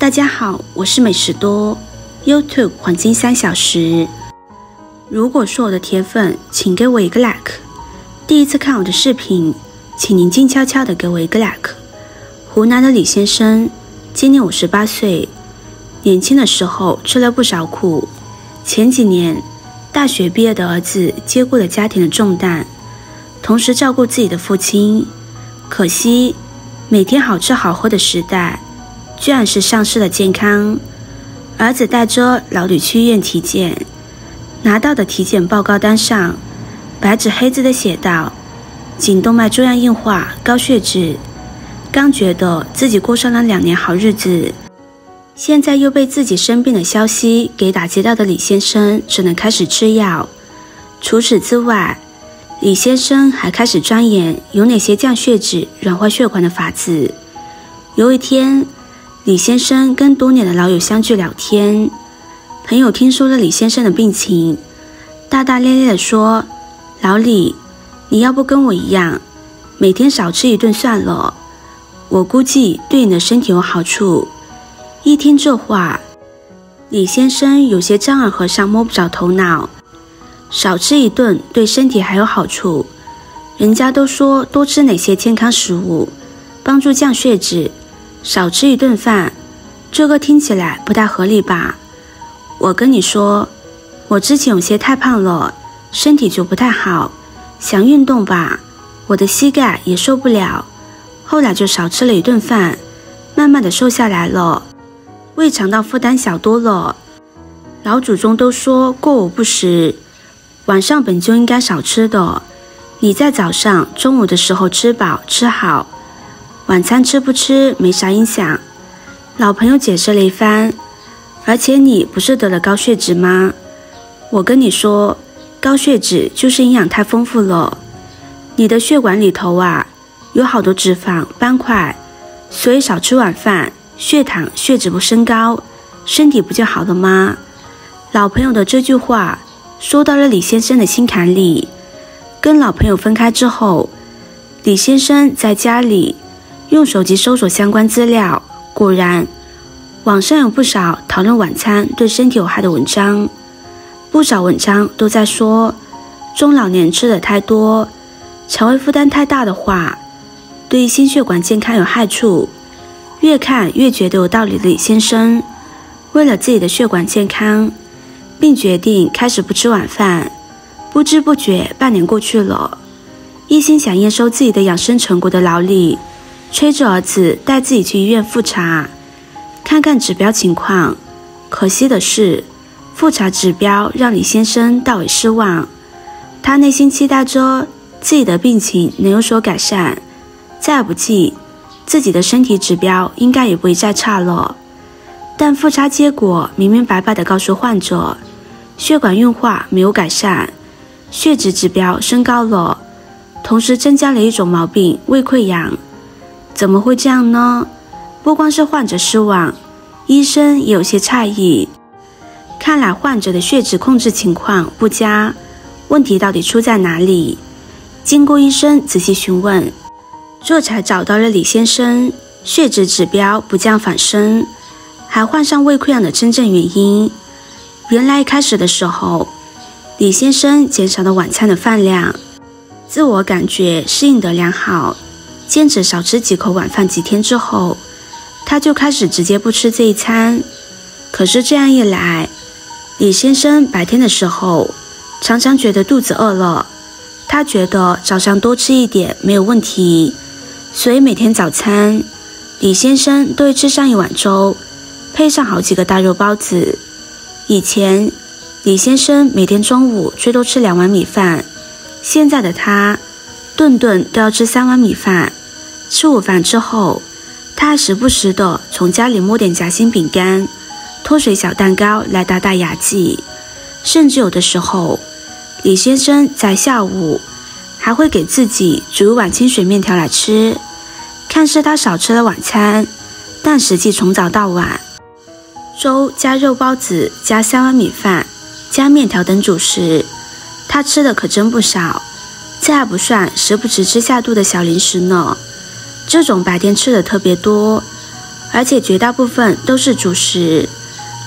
大家好，我是美食多 YouTube 黄金3小时。如果是我的铁粉，请给我一个 like。第一次看我的视频，请您静悄悄地给我一个 like。湖南的李先生，今年58岁，年轻的时候吃了不少苦。前几年，大学毕业的儿子接过了家庭的重担，同时照顾自己的父亲。可惜，每天好吃好喝的时代，居然是丧失了健康。儿子带着老李去医院体检，拿到的体检报告单上白纸黑字的写道：颈动脉粥样硬化，高血脂。刚觉得自己过上了2年好日子，现在又被自己生病的消息给打击到的李先生，只能开始吃药。除此之外，李先生还开始钻研有哪些降血脂、软化血管的法子。有一天，李先生跟多年的老友相聚聊天，朋友听说了李先生的病情，大大咧咧地说：老李，你要不跟我一样，每天少吃一顿算了，我估计对你的身体有好处。一听这话，李先生有些丈二和尚摸不着头脑，少吃一顿对身体还有好处，人家都说多吃哪些健康食物帮助降血脂，少吃一顿饭，这个听起来不太合理吧？我跟你说，我之前有些太胖了，身体就不太好，想运动吧，我的膝盖也受不了，后来就少吃了一顿饭，慢慢的瘦下来了，胃肠道负担小多了。老祖宗都说过午不食，晚上本就应该少吃的，你在早上、中午的时候吃饱吃好，晚餐吃不吃没啥影响。老朋友解释了一番，而且你不是得了高血脂吗？我跟你说，高血脂就是营养太丰富了，你的血管里头有好多脂肪斑块，所以少吃晚饭，血糖血脂不升高，身体不就好了吗？老朋友的这句话说到了李先生的心坎里。跟老朋友分开之后，李先生在家里用手机搜索相关资料，果然网上有不少讨论晚餐对身体有害的文章，不少文章都在说中老年吃的太多，肠胃负担太大的话，对心血管健康有害处。越看越觉得有道理的李先生，为了自己的血管健康，并决定开始不吃晚饭。不知不觉半年过去了，一心想验收自己的养生成果的老李，催着儿子带自己去医院复查，看看指标情况。可惜的是，复查指标让李先生大为失望。他内心期待着自己的病情能有所改善，再不济，自己的身体指标应该也不会再差了。但复查结果明明白白地告诉患者，血管硬化没有改善，血脂指标升高了，同时增加了一种毛病胃溃疡。怎么会这样呢？不光是患者失望，医生也有些诧异。看来患者的血脂控制情况不佳，问题到底出在哪里？经过医生仔细询问，这才找到了李先生血脂指标不降反升，还患上胃溃疡的真正原因。原来一开始的时候，李先生减少了晚餐的饭量，自我感觉适应得良好，坚持少吃几口晚饭几天之后，他就开始直接不吃这一餐。可是这样一来，李先生白天的时候常常觉得肚子饿了，他觉得早上多吃一点没有问题，所以每天早餐李先生都会吃上一碗粥，配上好几个大肉包子。以前李先生每天中午最多吃2碗米饭，现在的他顿顿都要吃3碗米饭。吃午饭之后，他还时不时的从家里摸点夹心饼干、脱水小蛋糕来打打牙祭，甚至有的时候，李先生在下午还会给自己煮一碗清水面条来吃。看似他少吃了晚餐，但实际从早到晚，粥加肉包子加3碗米饭加面条等主食，他吃的可真不少，这还不算时不时吃下肚的小零食呢。这种白天吃的特别多，而且绝大部分都是主食，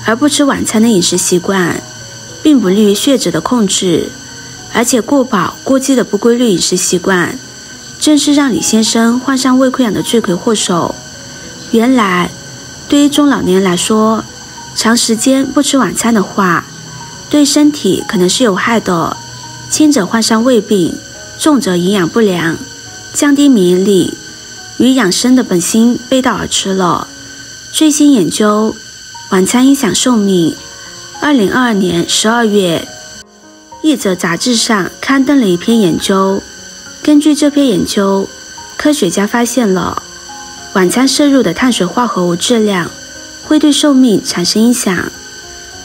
而不吃晚餐的饮食习惯，并不利于血脂的控制，而且过饱过饥的不规律饮食习惯，正是让李先生患上胃溃疡的罪魁祸首。原来，对于中老年人来说，长时间不吃晚餐的话，对身体可能是有害的，轻者患上胃病，重则营养不良，降低免疫力，与养生的本心背道而驰了。最新研究，晚餐影响寿命，2022年12月，一则杂志上刊登了一篇研究。根据这篇研究，科学家发现了晚餐摄入的碳水化合物质量会对寿命产生影响。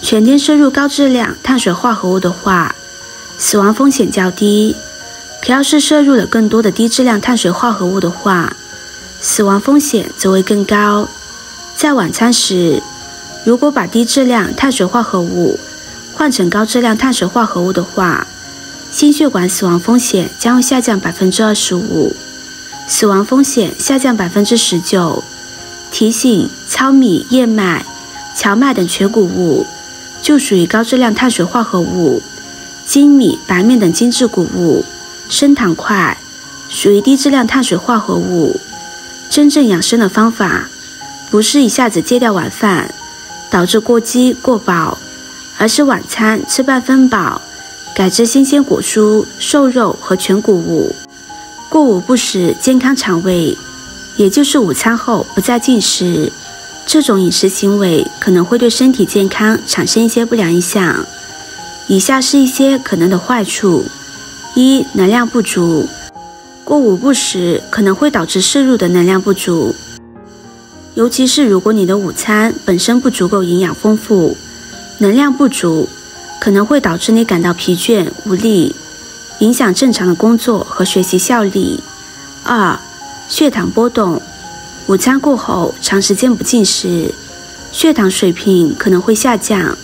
全天摄入高质量碳水化合物的话，死亡风险较低；可要是摄入了更多的低质量碳水化合物的话，死亡风险则会更高。在晚餐时，如果把低质量碳水化合物换成高质量碳水化合物的话，心血管死亡风险将会下降 25%， 死亡风险下降 19%。 提醒，糙米、燕麦、荞麦等全谷物就属于高质量碳水化合物，精米、白面等精制谷物、升糖块属于低质量碳水化合物。真正养生的方法不是一下子戒掉晚饭导致过饥过饱，而是晚餐吃半分饱，改吃新鲜果蔬、瘦肉和全谷物。过午不食，健康肠胃，也就是午餐后不再进食。这种饮食行为可能会对身体健康产生一些不良影响。以下是一些可能的坏处：一、能量不足。过午不食可能会导致摄入的能量不足，尤其是如果你的午餐本身不足够营养丰富，能量不足可能会导致你感到疲倦无力，影响正常的工作和学习效率。二、血糖波动。午餐过后长时间不进食，血糖水平可能会下降，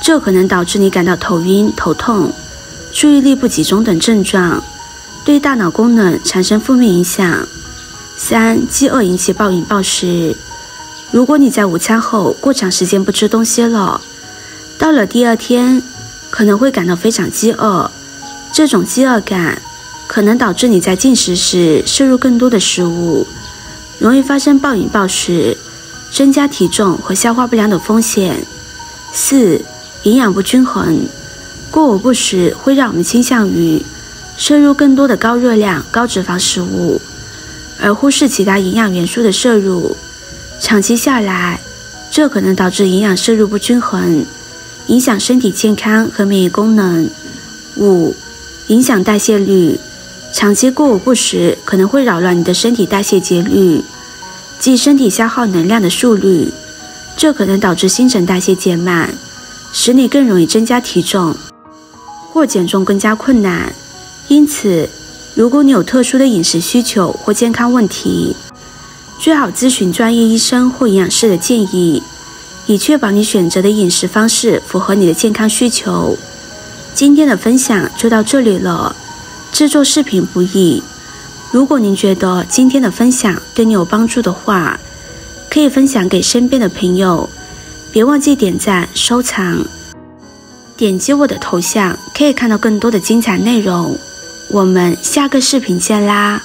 这可能导致你感到头晕、头痛、注意力不集中等症状，对大脑功能产生负面影响。三、饥饿引起暴饮暴食。如果你在午餐后过长时间不吃东西了，到了第二天可能会感到非常饥饿，这种饥饿感可能导致你在进食时摄入更多的食物，容易发生暴饮暴食，增加体重和消化不良的风险。四、营养不均衡。过午不食会让我们倾向于摄入更多的高热量、高脂肪食物，而忽视其他营养元素的摄入。长期下来，这可能导致营养摄入不均衡，影响身体健康和免疫功能。五、影响代谢率。长期过午不食可能会扰乱你的身体代谢节律，即身体消耗能量的速率，这可能导致新陈代谢减慢，使你更容易增加体重，或减重更加困难。因此，如果你有特殊的饮食需求或健康问题，最好咨询专业医生或营养师的建议，以确保你选择的饮食方式符合你的健康需求。今天的分享就到这里了。制作视频不易，如果您觉得今天的分享对你有帮助的话，可以分享给身边的朋友，别忘记点赞、收藏。点击我的头像，可以看到更多的精彩内容。我们下个视频见啦！